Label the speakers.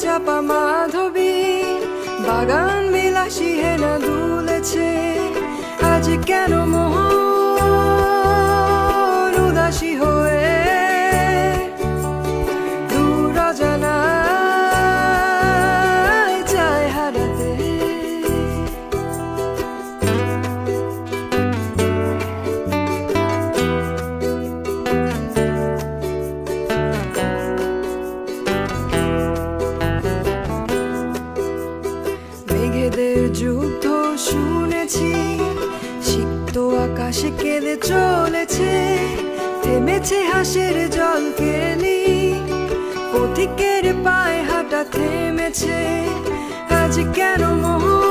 Speaker 1: চাপা মাধবী বাগান বিলাসী হেনা দুলেছে আজ কেন মোহন উদাসী হয়ে দূর অজানায় চায় হারাতে মেঘেদের যুদ্ধ শুনেছি সিক্ত আকাশে কেঁদে চলেছে থেমেছে হাসির জল কেলি পথিকের পায়ে হাঁটা থেমেছে আজ কেন মোহন